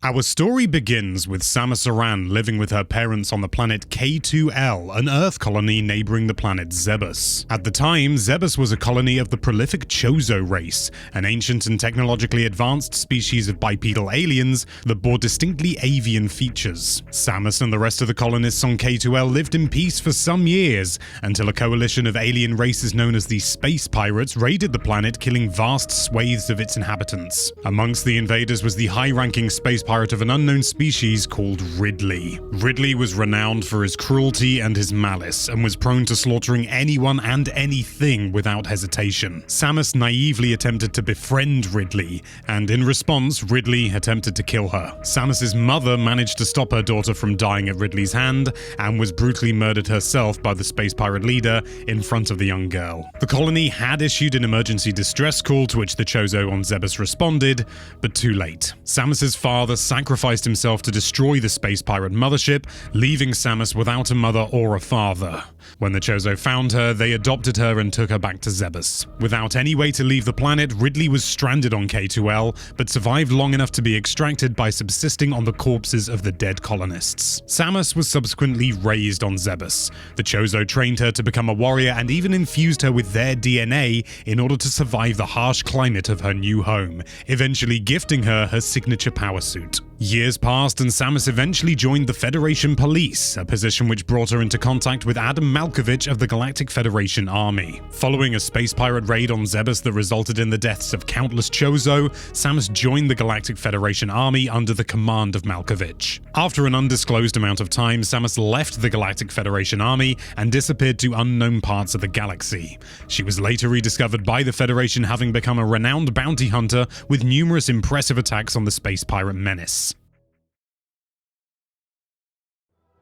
Our story begins with Samus Aran living with her parents on the planet K2L, an Earth colony neighboring the planet Zebes. At the time, Zebes was a colony of the prolific Chozo race, an ancient and technologically advanced species of bipedal aliens that bore distinctly avian features. Samus and the rest of the colonists on K2L lived in peace for some years, until a coalition of alien races known as the Space Pirates raided the planet, killing vast swathes of its inhabitants. Amongst the invaders was the high-ranking space pirate of an unknown species called Ridley. Ridley was renowned for his cruelty and his malice, and was prone to slaughtering anyone and anything without hesitation. Samus naively attempted to befriend Ridley, and in response, Ridley attempted to kill her. Samus's mother managed to stop her daughter from dying at Ridley's hand, and was brutally murdered herself by the space pirate leader in front of the young girl. The colony had issued an emergency distress call to which the Chozo on Zebes responded, but too late. Samus's father sacrificed himself to destroy the space pirate mothership, leaving Samus without a mother or a father. When the Chozo found her, they adopted her and took her back to Zebes. Without any way to leave the planet, Ridley was stranded on K2L, but survived long enough to be extracted by subsisting on the corpses of the dead colonists. Samus was subsequently raised on Zebes. The Chozo trained her to become a warrior and even infused her with their DNA in order to survive the harsh climate of her new home, eventually gifting her signature power suit. Years passed and Samus eventually joined the Federation Police, a position which brought her into contact with Adam Malkovich of the Galactic Federation Army. Following a space pirate raid on Zebes that resulted in the deaths of countless Chozo, Samus joined the Galactic Federation Army under the command of Malkovich. After an undisclosed amount of time, Samus left the Galactic Federation Army and disappeared to unknown parts of the galaxy. She was later rediscovered by the Federation, having become a renowned bounty hunter with numerous impressive attacks on the space pirate menace.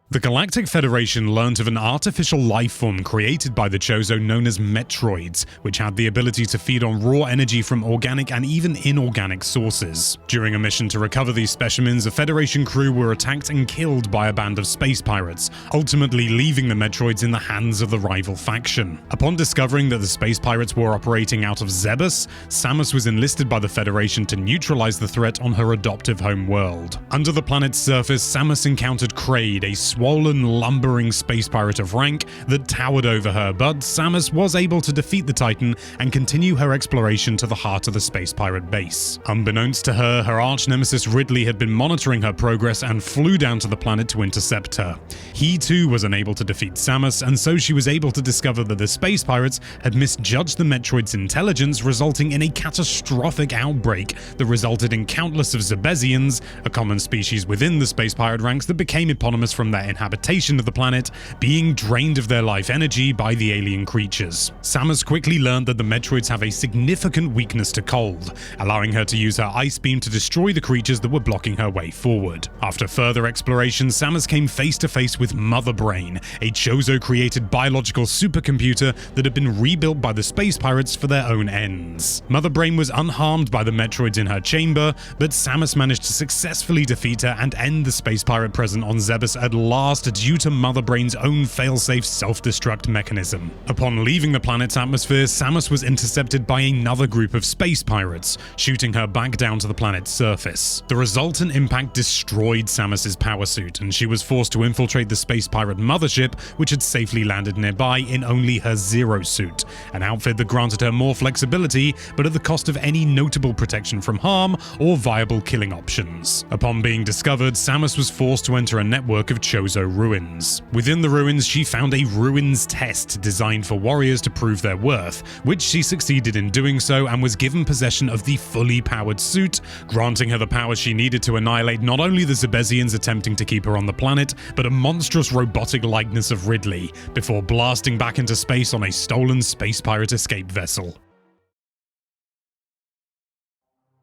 The Galactic Federation learnt of an artificial life form created by the Chozo known as Metroids, which had the ability to feed on raw energy from organic and even inorganic sources. During a mission to recover these specimens, a Federation crew were attacked and killed by a band of space pirates, ultimately leaving the Metroids in the hands of the rival faction. Upon discovering that the space pirates were operating out of Zebes, Samus was enlisted by the Federation to neutralize the threat on her adoptive home world. Under the planet's surface, Samus encountered Kraid, a swollen, lumbering space pirate of rank that towered over her, but Samus was able to defeat the Titan and continue her exploration to the heart of the space pirate base. Unbeknownst to her, her arch-nemesis Ridley had been monitoring her progress and flew down to the planet to intercept her. He too was unable to defeat Samus, and so she was able to discover that the space pirates had misjudged the Metroid's intelligence, resulting in a catastrophic outbreak that resulted in countless of Zebesians, a common species within the space pirate ranks that became eponymous from their inhabitation of the planet, being drained of their life energy by the alien creatures. Samus quickly learned that the Metroids have a significant weakness to cold, allowing her to use her ice beam to destroy the creatures that were blocking her way forward. After further exploration, Samus came face to face with Mother Brain, a Chozo-created biological supercomputer that had been rebuilt by the space pirates for their own ends. Mother Brain was unharmed by the Metroids in her chamber, but Samus managed to successfully defeat her and end the space pirate presence on Zebes at last due to Mother Brain's own failsafe self-destruct mechanism. Upon leaving the planet's atmosphere, Samus was intercepted by another group of space pirates, shooting her back down to the planet's surface. The resultant impact destroyed Samus's power suit, and she was forced to infiltrate the space pirate mothership, which had safely landed nearby, in only her Zero suit, an outfit that granted her more flexibility, but at the cost of any notable protection from harm or viable killing options. Upon being discovered, Samus was forced to enter a network of Chozo ruins. Within the ruins, she found a ruins test designed for warriors to prove their worth, which she succeeded in doing so and was given possession of the fully powered suit, granting her the power she needed to annihilate not only the Zebesians attempting to keep her on the planet, but a monstrous robotic likeness of Ridley, before blasting back into space on a stolen space pirate escape vessel.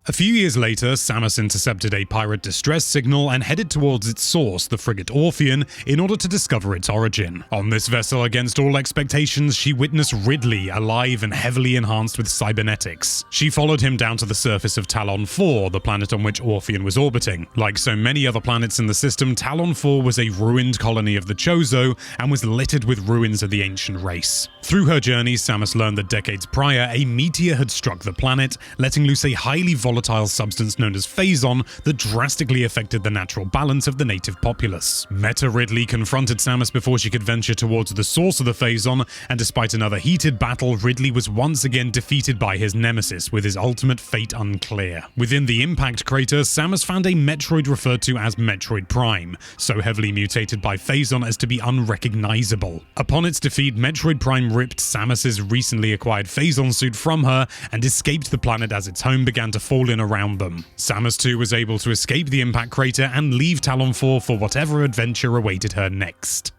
A few years later, Samus intercepted a pirate distress signal and headed towards its source, the frigate Orpheon, in order to discover its origin. On this vessel, against all expectations, she witnessed Ridley, alive and heavily enhanced with cybernetics. She followed him down to the surface of Talon IV, the planet on which Orpheon was orbiting. Like so many other planets in the system, Talon IV was a ruined colony of the Chozo and was littered with ruins of the ancient race. Through her journey, Samus learned that decades prior, a meteor had struck the planet, letting loose a highly volatile volatile substance known as Phazon that drastically affected the natural balance of the native populace. Meta Ridley confronted Samus before she could venture towards the source of the Phazon, and despite another heated battle, Ridley was once again defeated by his nemesis, with his ultimate fate unclear. Within the impact crater, Samus found a Metroid referred to as Metroid Prime, so heavily mutated by Phazon as to be unrecognizable. Upon its defeat, Metroid Prime ripped Samus's recently acquired Phazon suit from her and escaped the planet as its home began to fall in around them. Samus too was able to escape the impact crater and leave Talon IV for whatever adventure awaited her next.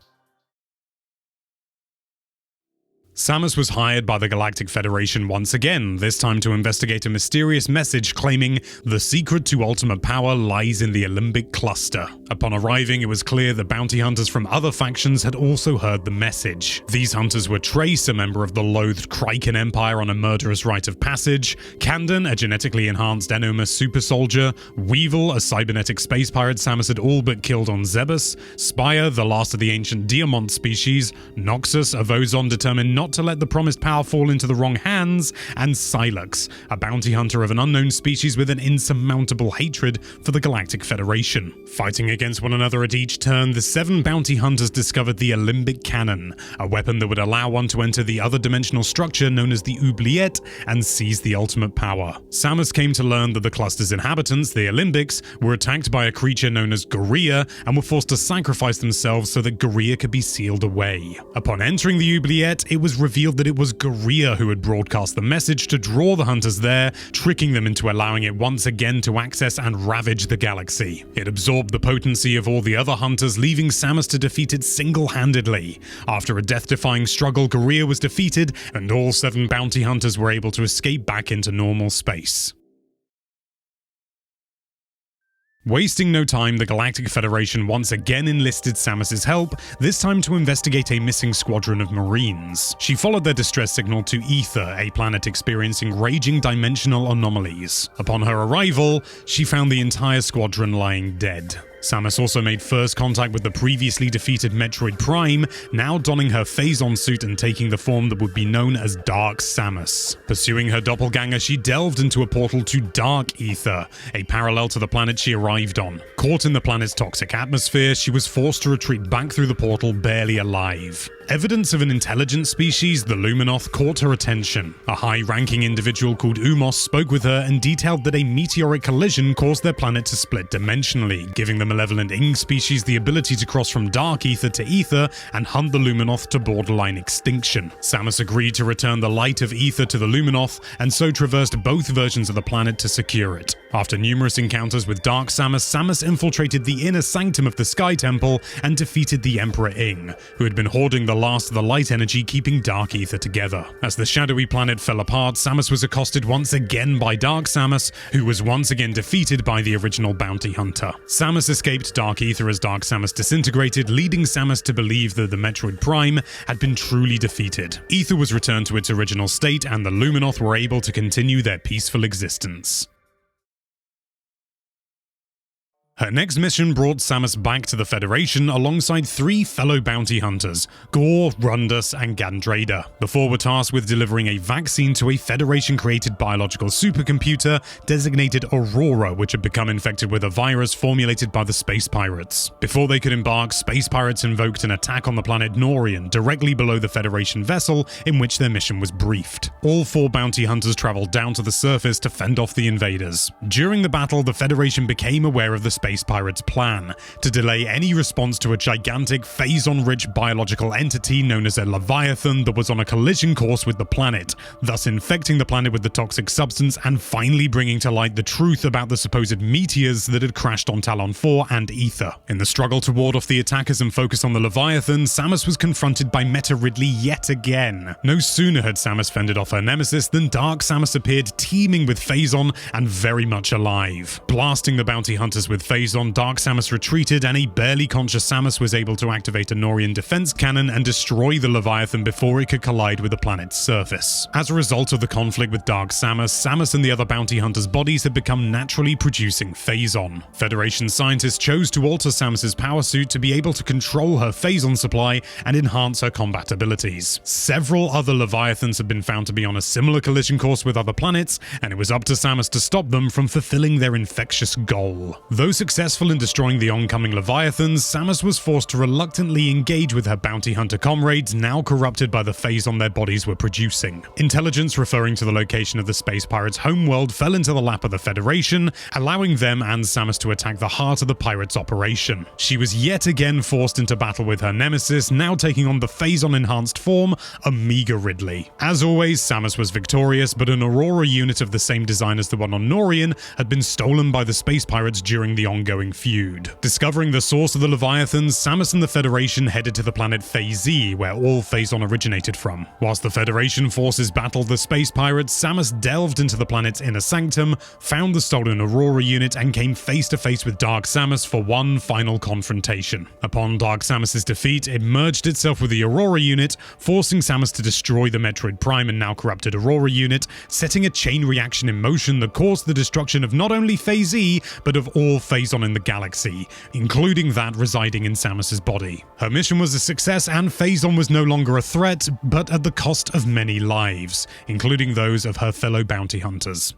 Samus was hired by the Galactic Federation once again, this time to investigate a mysterious message claiming the secret to ultimate power lies in the Alimbic cluster. Upon arriving, it was clear that bounty hunters from other factions had also heard the message. These hunters were Trace, a member of the loathed Kraken Empire on a murderous rite of passage, Candon, a genetically enhanced Enoma super soldier, Weevil, a cybernetic space pirate Samus had all but killed on Zebes, Spire, the last of the ancient Diamant species, Noxus, a Phazon determined not to let the promised power fall into the wrong hands, and Sylux, a bounty hunter of an unknown species with an insurmountable hatred for the Galactic Federation. Fighting against one another at each turn, the 7 bounty hunters discovered the Alimbic cannon, a weapon that would allow one to enter the other dimensional structure known as the Oubliette and seize the ultimate power. Samus came to learn that the cluster's inhabitants, the Alimbics, were attacked by a creature known as Gorilla and were forced to sacrifice themselves so that Gorilla could be sealed away. Upon entering the Oubliette, it was revealed that it was Gorilla who had broadcast the message to draw the hunters there, tricking them into allowing it once again to access and ravage the galaxy. It absorbed the potency of all the other hunters, leaving Samus to defeat it single-handedly. After a death-defying struggle, Gorilla was defeated, and all 7 bounty hunters were able to escape back into normal space. Wasting no time, the Galactic Federation once again enlisted Samus's help, this time to investigate a missing squadron of Marines. She followed their distress signal to Aether, a planet experiencing raging dimensional anomalies. Upon her arrival, she found the entire squadron lying dead. Samus also made first contact with the previously defeated Metroid Prime, now donning her Phazon suit and taking the form that would be known as Dark Samus. Pursuing her doppelganger, she delved into a portal to Dark Aether, a parallel to the planet she arrived on. Caught in the planet's toxic atmosphere, she was forced to retreat back through the portal barely alive. Evidence of an intelligent species, the Luminoth, caught her attention. A high-ranking individual called Umos spoke with her and detailed that a meteoric collision caused their planet to split dimensionally, giving the malevolent Ing species the ability to cross from Dark Aether to Aether and hunt the Luminoth to borderline extinction. Samus agreed to return the light of Aether to the Luminoth, and so traversed both versions of the planet to secure it. After numerous encounters with Dark Samus, Samus infiltrated the inner sanctum of the Sky Temple and defeated the Emperor Ing, who had been hoarding the last of the light energy keeping Dark Aether together. As the shadowy planet fell apart, Samus was accosted once again by Dark Samus, who was once again defeated by the original bounty hunter. Samus escaped Dark Aether as Dark Samus disintegrated, leading Samus to believe that the Metroid Prime had been truly defeated. Aether was returned to its original state, and the Luminoth were able to continue their peaceful existence. Her next mission brought Samus back to the Federation alongside 3 fellow bounty hunters, Gore, Rundus, and Gandrada. The 4 were tasked with delivering a vaccine to a Federation-created biological supercomputer designated Aurora, which had become infected with a virus formulated by the space pirates. Before they could embark, space pirates invoked an attack on the planet Norian, directly below the Federation vessel in which their mission was briefed. All 4 bounty hunters traveled down to the surface to fend off the invaders. During the battle, the Federation became aware of the space pirates' plan to delay any response to a gigantic Phazon-rich biological entity known as a Leviathan that was on a collision course with the planet, thus infecting the planet with the toxic substance and finally bringing to light the truth about the supposed meteors that had crashed on Talon IV and Aether. In the struggle to ward off the attackers and focus on the Leviathan, Samus was confronted by Meta Ridley yet again. No sooner had Samus fended off her nemesis than Dark Samus appeared, teeming with Phazon and very much alive. Blasting the bounty hunters with Phazon, Dark Samus retreated, and a barely conscious Samus was able to activate a Norian defense cannon and destroy the Leviathan before it could collide with the planet's surface. As a result of the conflict with Dark Samus, Samus and the other bounty hunters' bodies had become naturally producing Phazon. Federation scientists chose to alter Samus's power suit to be able to control her Phazon supply and enhance her combat abilities. Several other Leviathans had been found to be on a similar collision course with other planets, and it was up to Samus to stop them from fulfilling their infectious goal. Though successful in destroying the oncoming Leviathans, Samus was forced to reluctantly engage with her bounty hunter comrades, now corrupted by the Phazon their bodies were producing. Intelligence referring to the location of the space pirates' homeworld fell into the lap of the Federation, allowing them and Samus to attack the heart of the pirates' operation. She was yet again forced into battle with her nemesis, now taking on the Phazon-enhanced form, Omega Ridley. As always, Samus was victorious, but an Aurora unit of the same design as the one on Norian had been stolen by the space pirates during the ongoing feud. Discovering the source of the Leviathans, Samus and the Federation headed to the planet Phazon, where all Phazon originated from. Whilst the Federation forces battled the space pirates, Samus delved into the planet's inner sanctum, found the stolen Aurora unit, and came face to face with Dark Samus for one final confrontation. Upon Dark Samus's defeat, it merged itself with the Aurora unit, forcing Samus to destroy the Metroid Prime and now corrupted Aurora unit, setting a chain reaction in motion that caused the destruction of not only Phazon, but of all Phazon in the galaxy, including that residing in Samus's body. Her mission was a success, and Phazon was no longer a threat, but at the cost of many lives, including those of her fellow bounty hunters.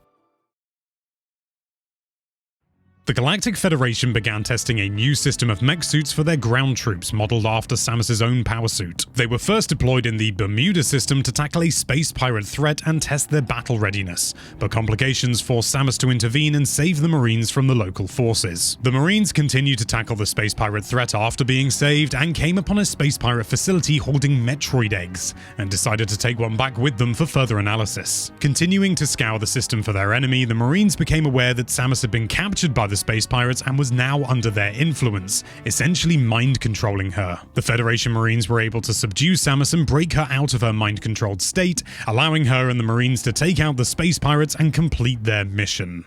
The Galactic Federation began testing a new system of mech suits for their ground troops, modeled after Samus's own power suit. They were first deployed in the Bermuda system to tackle a space pirate threat and test their battle readiness, but complications forced Samus to intervene and save the Marines from the local forces. The Marines continued to tackle the space pirate threat after being saved, and came upon a space pirate facility holding Metroid eggs, and decided to take one back with them for further analysis. Continuing to scour the system for their enemy, the Marines became aware that Samus had been captured by the space pirates and was now under their influence, essentially mind-controlling her. The Federation Marines were able to subdue Samus and break her out of her mind-controlled state, allowing her and the Marines to take out the space pirates and complete their mission.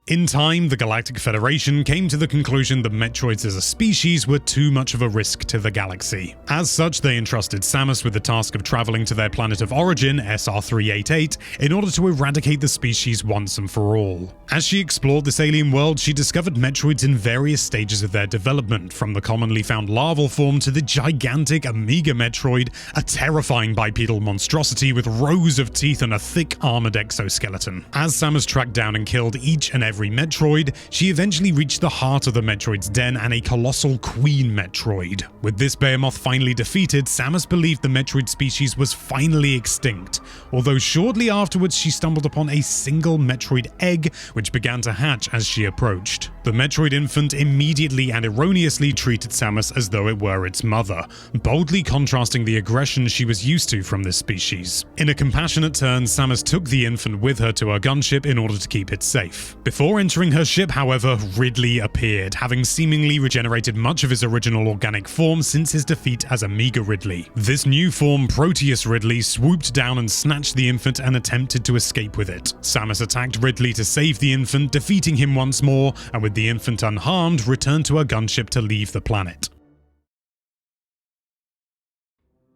In time, the Galactic Federation came to the conclusion that Metroids as a species were too much of a risk to the galaxy. As such, they entrusted Samus with the task of traveling to their planet of origin, SR388, in order to eradicate the species once and for all. As she explored this alien world, she discovered Metroids in various stages of their development, from the commonly found larval form to the gigantic Omega Metroid, a terrifying bipedal monstrosity with rows of teeth and a thick armored exoskeleton. As Samus tracked down and killed each and every Metroid, she eventually reached the heart of the Metroid's den and a colossal Queen Metroid. With this behemoth finally defeated, Samus believed the Metroid species was finally extinct, although shortly afterwards she stumbled upon a single Metroid egg which began to hatch as she approached. The Metroid infant immediately and erroneously treated Samus as though it were its mother, boldly contrasting the aggression she was used to from this species. In a compassionate turn, Samus took the infant with her to her gunship in order to keep it safe. Before entering her ship, however, Ridley appeared, having seemingly regenerated much of his original organic form since his defeat as Omega Ridley. This new form, Proteus Ridley, swooped down and snatched the infant and attempted to escape with it. Samus attacked Ridley to save the infant, defeating him once more, and with the infant unharmed, returned to her gunship to leave the planet.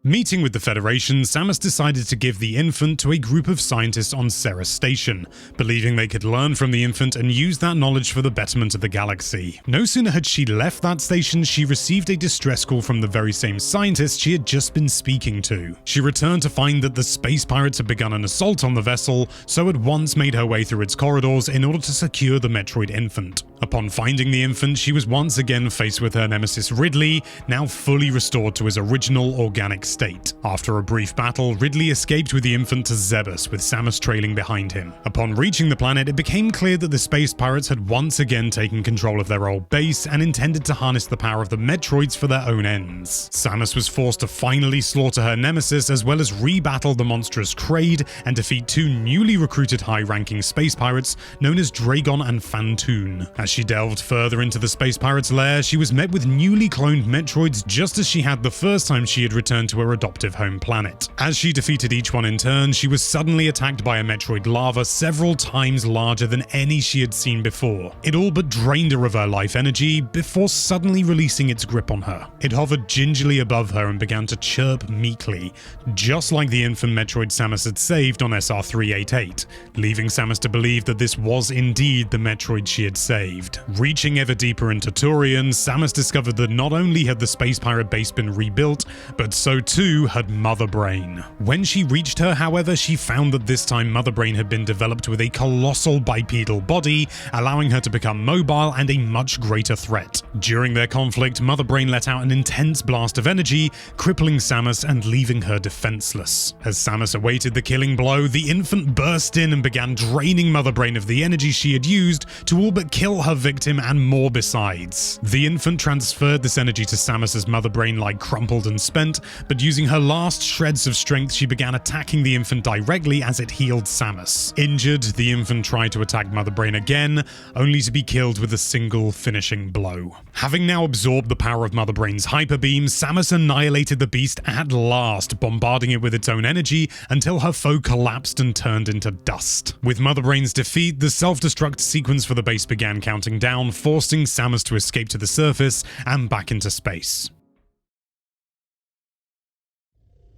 Meeting with the Federation, Samus decided to give the infant to a group of scientists on Ceres Station, believing they could learn from the infant and use that knowledge for the betterment of the galaxy. No sooner had she left that station, she received a distress call from the very same scientist she had just been speaking to. She returned to find that the space pirates had begun an assault on the vessel, so at once made her way through its corridors in order to secure the Metroid infant. Upon finding the infant, she was once again faced with her nemesis Ridley, now fully restored to his original organic state. After a brief battle, Ridley escaped with the infant to Zebes, with Samus trailing behind him. Upon reaching the planet, it became clear that the space pirates had once again taken control of their old base and intended to harness the power of the Metroids for their own ends. Samus was forced to finally slaughter her nemesis, as well as re-battle the monstrous Kraid and defeat two newly recruited high-ranking space pirates known as Dragon and Phantoon. As she delved further into the space pirates' lair, she was met with newly cloned Metroids just as she had the first time she had returned to to her adoptive home planet. As she defeated each one in turn, she was suddenly attacked by a Metroid larva several times larger than any she had seen before. It all but drained her of her life energy before suddenly releasing its grip on her. It hovered gingerly above her and began to chirp meekly, just like the infant Metroid Samus had saved on SR388, leaving Samus to believe that this was indeed the Metroid she had saved. Reaching ever deeper into Turian, Samus discovered that not only had the space pirate base been rebuilt, but so too had Mother Brain. When she reached her, however, she found that this time Mother Brain had been developed with a colossal bipedal body, allowing her to become mobile and a much greater threat. During their conflict, Mother Brain let out an intense blast of energy, crippling Samus and leaving her defenseless. As Samus awaited the killing blow, the infant burst in and began draining Mother Brain of the energy she had used to all but kill her victim and more besides. The infant transferred this energy to Samus as Mother Brain lie crumpled and spent, but using her last shreds of strength, she began attacking the infant directly as it healed Samus. Injured, the infant tried to attack Mother Brain again, only to be killed with a single finishing blow. Having now absorbed the power of Mother Brain's hyper beam, Samus annihilated the beast at last, bombarding it with its own energy until her foe collapsed and turned into dust. With Mother Brain's defeat, the self-destruct sequence for the base began counting down, forcing Samus to escape to the surface and back into space.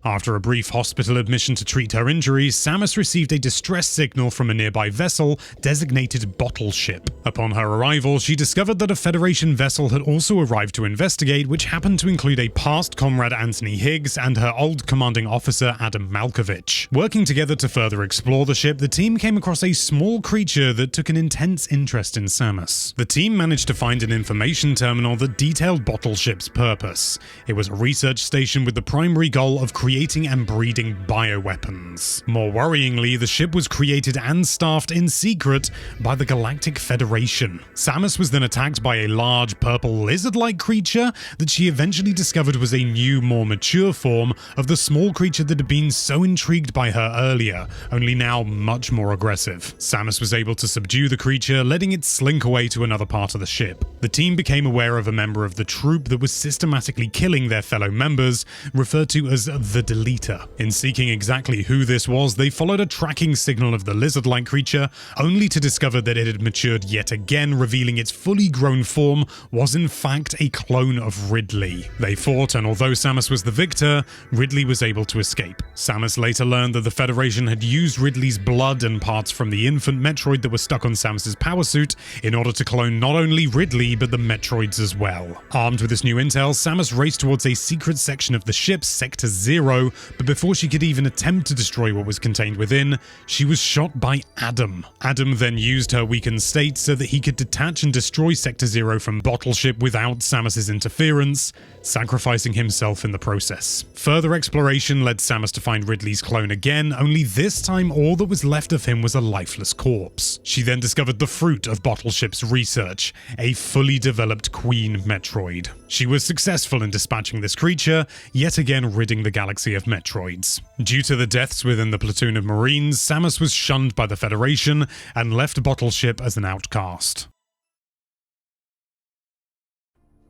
After a brief hospital admission to treat her injuries, Samus received a distress signal from a nearby vessel designated Bottleship. Upon her arrival, she discovered that a Federation vessel had also arrived to investigate, which happened to include a past comrade Anthony Higgs and her old commanding officer Adam Malkovich. Working together to further explore the ship, the team came across a small creature that took an intense interest in Samus. The team managed to find an information terminal that detailed Bottleship's purpose. It was a research station with the primary goal of creating and breeding bioweapons. More worryingly, the ship was created and staffed in secret by the Galactic Federation. Samus was then attacked by a large purple lizard-like creature that she eventually discovered was a new, more mature form of the small creature that had been so intrigued by her earlier, only now much more aggressive. Samus was able to subdue the creature, letting it slink away to another part of the ship. The team became aware of a member of the troop that was systematically killing their fellow members, referred to as the Deleter. In seeking exactly who this was, they followed a tracking signal of the lizard-like creature, only to discover that it had matured yet again, revealing its fully grown form was in fact a clone of Ridley. They fought, and although Samus was the victor, Ridley was able to escape. Samus later learned that the Federation had used Ridley's blood and parts from the infant Metroid that were stuck on Samus's power suit in order to clone not only Ridley, but the Metroids as well. Armed with this new intel, Samus raced towards a secret section of the ship, Sector 0, but before she could even attempt to destroy what was contained within, she was shot by Adam. Adam then used her weakened state so that he could detach and destroy Sector 0 from Bottleship without Samus's interference, sacrificing himself in the process. Further exploration led Samus to find Ridley's clone again, only this time all that was left of him was a lifeless corpse. She then discovered the fruit of Bottleship's research, a fully developed Queen Metroid. She was successful in dispatching this creature, yet again ridding the galaxy of Metroids. Due to the deaths within the platoon of Marines, Samus was shunned by the Federation and left Bottleship as an outcast.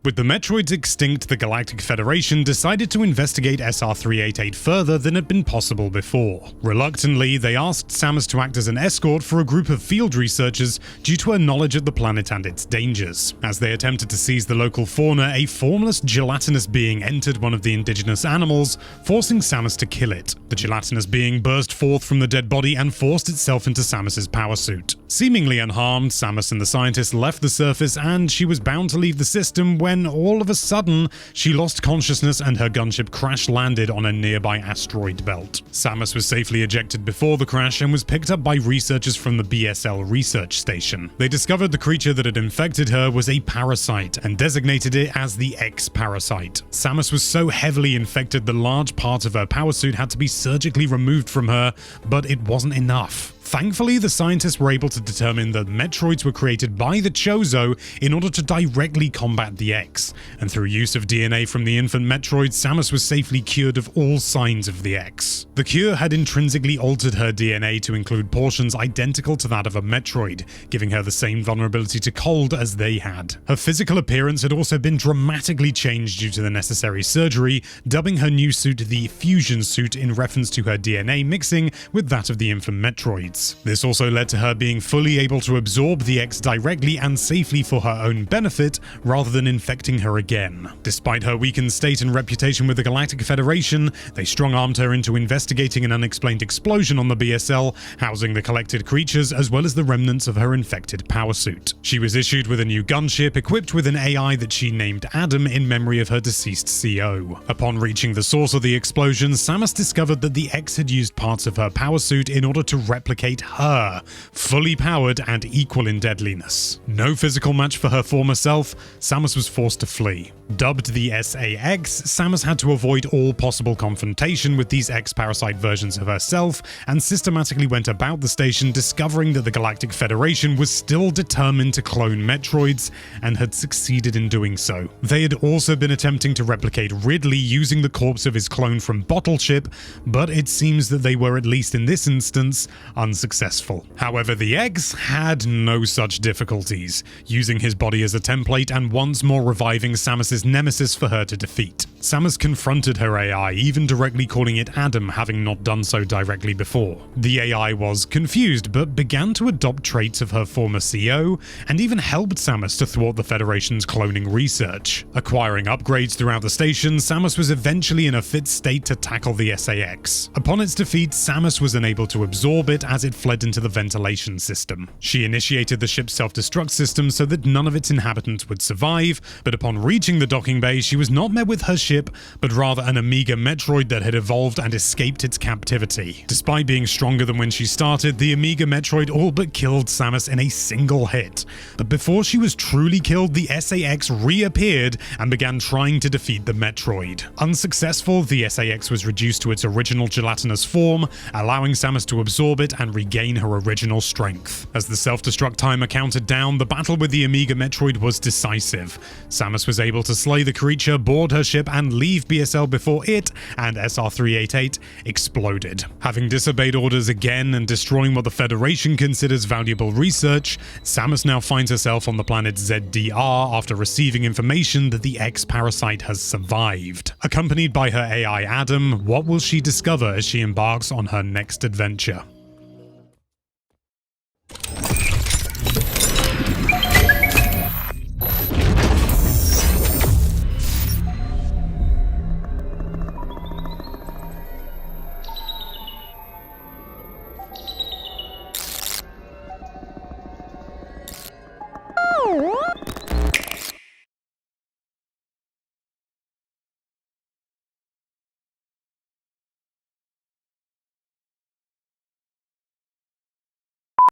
With the Metroids extinct, the Galactic Federation decided to investigate SR388 further than had been possible before. Reluctantly, they asked Samus to act as an escort for a group of field researchers due to her knowledge of the planet and its dangers. As they attempted to seize the local fauna, a formless gelatinous being entered one of the indigenous animals, forcing Samus to kill it. The gelatinous being burst forth from the dead body and forced itself into Samus's power suit. Seemingly unharmed, Samus and the scientist left the surface, and she was bound to leave the system when all of a sudden she lost consciousness and her gunship crash-landed on a nearby asteroid belt. Samus was safely ejected before the crash and was picked up by researchers from the BSL research station. They discovered the creature that had infected her was a parasite and designated it as the X-Parasite. Samus was so heavily infected that large parts of her power suit had to be surgically removed from her, but it wasn't enough. Thankfully, the scientists were able to determine that Metroids were created by the Chozo in order to directly combat the X, and through use of DNA from the infant Metroid, Samus was safely cured of all signs of the X. The cure had intrinsically altered her DNA to include portions identical to that of a Metroid, giving her the same vulnerability to cold as they had. Her physical appearance had also been dramatically changed due to the necessary surgery, dubbing her new suit the Fusion suit in reference to her DNA mixing with that of the infant Metroids. This also led to her being fully able to absorb the X directly and safely for her own benefit, rather than infecting her again. Despite her weakened state and reputation with the Galactic Federation, they strong-armed her into investigating an unexplained explosion on the BSL, housing the collected creatures as well as the remnants of her infected power suit. She was issued with a new gunship equipped with an AI that she named Adam in memory of her deceased CO. Upon reaching the source of the explosion, Samus discovered that the X had used parts of her power suit in order to replicate her, fully powered and equal in deadliness. No physical match for her former self, Samus was forced to flee. Dubbed the SAX, Samus had to avoid all possible confrontation with these X-parasite versions of herself, and systematically went about the station discovering that the Galactic Federation was still determined to clone Metroids, and had succeeded in doing so. They had also been attempting to replicate Ridley using the corpse of his clone from Bottleship, but it seems that they were, at least in this instance, unsuccessful. However, the X had no such difficulties, using his body as a template and once more reviving Samus's nemesis for her to defeat. Samus confronted her AI, even directly calling it Adam, having not done so directly before. The AI was confused, but began to adopt traits of her former CO, and even helped Samus to thwart the Federation's cloning research. Acquiring upgrades throughout the station, Samus was eventually in a fit state to tackle the SAX. Upon its defeat, Samus was unable to absorb it as it fled into the ventilation system. She initiated the ship's self-destruct system so that none of its inhabitants would survive, but upon reaching the docking bay, she was not met with her ship, but rather an Amiga Metroid that had evolved and escaped its captivity. Despite being stronger than when she started, the Amiga Metroid all but killed Samus in a single hit. But before she was truly killed, the SAX reappeared and began trying to defeat the Metroid. Unsuccessful, the SAX was reduced to its original gelatinous form, allowing Samus to absorb it and regain her original strength. As the self-destruct timer counted down, the battle with the Amiga Metroid was decisive. Samus was able to slay the creature, board her ship, and leave BSL before it and SR-388 exploded. Having disobeyed orders again and destroying what the Federation considers valuable research, Samus now finds herself on the planet ZDR after receiving information that the X-parasite has survived. Accompanied by her AI Adam, what will she discover as she embarks on her next adventure?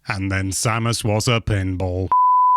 And then Samus was a pinball.